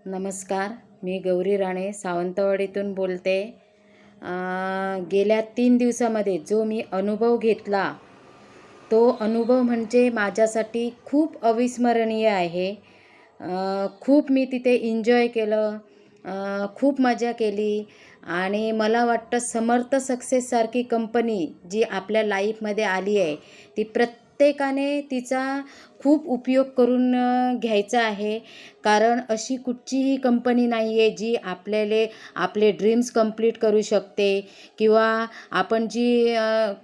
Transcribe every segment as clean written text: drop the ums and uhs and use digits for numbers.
नमस्कार. मी गौरी राणे सावंतवाडीतून बोलते. गेल्या 3 दिवसामध्ये जो मी अनुभव घेतला, तो अनुभव म्हणजे माझ्यासाठी खूप अविस्मरणीय आहे. खूप मी तिथे एन्जॉय केलं, खूप मजा केली आणि मला वाटतं समर्थ सक्सेससारखी कंपनी जी आपल्या लाईफमध्ये आली आहे, ती प्रत्येकाने तिचा खूप उपयोग करून घ्यायचा आहे. कारण अशी कुठचीही कंपनी नाही आहे जी आपले ड्रीम्स कंप्लीट करू शकते किंवा आपण जी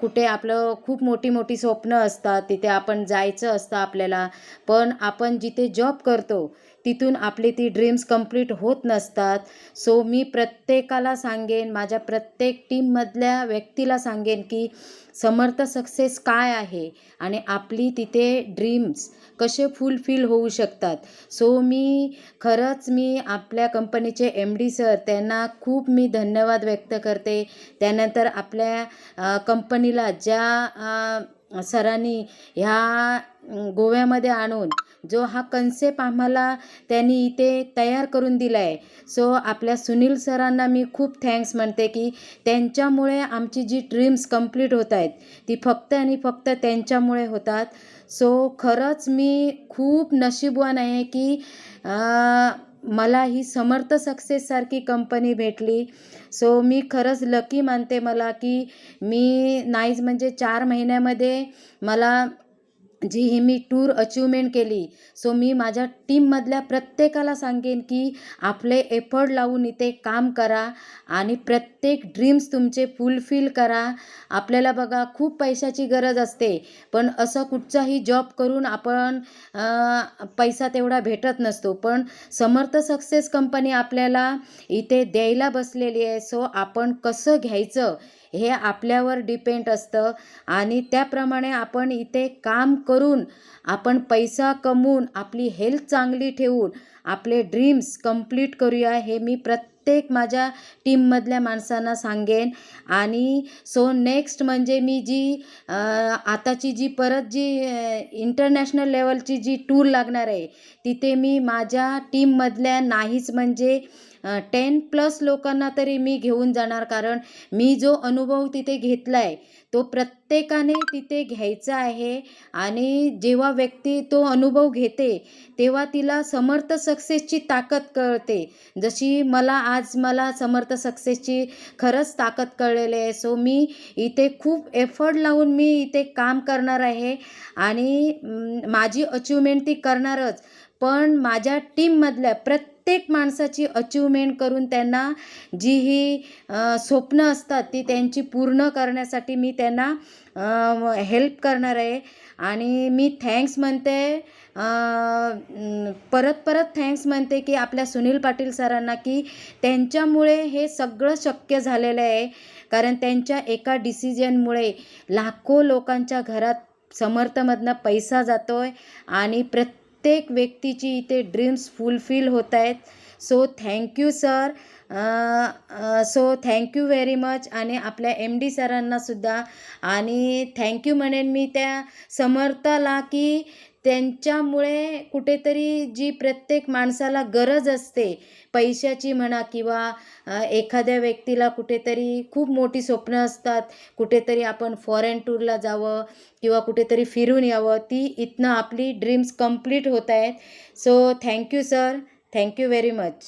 कुठे आपलं खूप मोठी मोठी स्वप्न असतात, तिथे आपण जायचं असतं आपल्याला, पण आपण जिथे जॉब करतो तिथून आपली ती ड्रीम्स कंप्लीट होत नसतात. सो मी प्रत्येकाला सांगेन, माझ्या प्रत्येक टीममधल्या व्यक्तीला सांगेन की समर्थ सक्सेस काय आहे आणि आपली तिथे ड्रीम्स कसे फुलफिल होऊ शकतात. सो मी आपल्या कंपनीचे MD सर त्यांना खूप धन्यवाद व्यक्त करते. त्यानंतर आपल्या कंपनीला ज्या सरांनी ह्या गोव्यामध्ये आणून जो हा कन्सेप्ट आम्हाला त्यांनी इथे तयार करून दिला आहे. सो आपल्या सुनील सरांना मी खूप थँक्स म्हणते की त्यांच्यामुळे आमची जी ड्रीम्स कंप्लीट होत आहेत ती फक्त आणि फक्त त्यांच्यामुळे होतात. सो खरंच मी खूप नशीबवान आहे की मला ही समर्थ सक्सेससारखी कंपनी भेटली. सो मी खरंच लकी मानते मला की मी नाहीच म्हणजे 4 महिन्यामध्ये मला जी ही मी टूर अचीवमेंट केली. सो मी माझ्या टीममधल्या प्रत्येकाला सांगेन की आपले एफर्ट लावून इथे काम करा आणि प्रत्येक ड्रीम्स तुमचे फुलफिल करा. आपल्याला बघा खूप पैशाची गरज असते, पण असं कुठचाही जॉब करून आपण पैसा तेवढा भेटत नसतो. पण समर्थ सक्सेस कंपनी आपल्याला इथे द्यायला बसलेली आहे. सो आपण कसं घ्यायचं हे आपल्यावर डिपेंड असतं आणि त्याप्रमाणे आपण इथे काम करून, आपण पैसा कमवून, आपली हेल्थ चांगली ठेवून आपले ड्रीम्स कंप्लीट करूया, हे मी प्रत्येक माझ्या टीममधल्या माणसांना सांगेन. आणि सो नेक्स्ट म्हणजे मी जी आताची जी परत जी इंटरनॅशनल लेवलची जी टूर लागणार आहे, तिथे मी माझ्या टीममधल्या नाहीच म्हणजे 10+ लोकांना तरी मी घेऊन जाणार. कारण मी जो अनुभव तिथे घेतला आहे तो प्रत्येकाने तिथे घ्यायचा आहे आणि जेव्हा व्यक्ती तो अनुभव घेते तेव्हा तिला समर्थ सक्सेसची ताकद कळते. जशी मला समर्थ सक्सेसची खरंच ताकद कळलेली आहे. सो मी इथे खूप एफर्ट लावून मी इथे काम करणार आहे आणि माझी अचीवमेंट ती करणारच. पण माझ्या टीममधल्या प्रत्येक माणसाची अचीवमेंट करून त्यांना जी ही स्वप्न असतात ती त्यांची पूर्ण करण्यासाठी मी त्यांना हेल्प करणार आहे. आणि मी थँक्स म्हणते, परत थँक्स म्हणते की आपल्या सुनील पाटील सरांना की त्यांच्यामुळे हे सगळं शक्य झालेलं आहे. कारण त्यांच्या एका डिसिजनमुळे लाखो लोकांच्या घरात समर्थमधनं पैसा जातो आहे आणि प्रत्येक व्यक्तीची इथे ड्रीम्स फुलफिल होत आहेत. So thank you sir. So thank you very much. आणि आपल्या MD सरांनासुद्धा आणि थँक्यू म्हणेन मी त्या समर्थाला की त्यांच्यामुळे कुठेतरी जी प्रत्येक माणसाला गरज असते पैशाची म्हणा किंवा एखाद्या व्यक्तीला कुठेतरी खूप मोठी स्वप्न असतात, कुठेतरी आपण फॉरेन टूरला जावं किंवा कुठेतरी फिरून यावं, ती इथनं आपली ड्रीम्स कंप्लीट होत आहेत. So thank you sir. Thank you very much.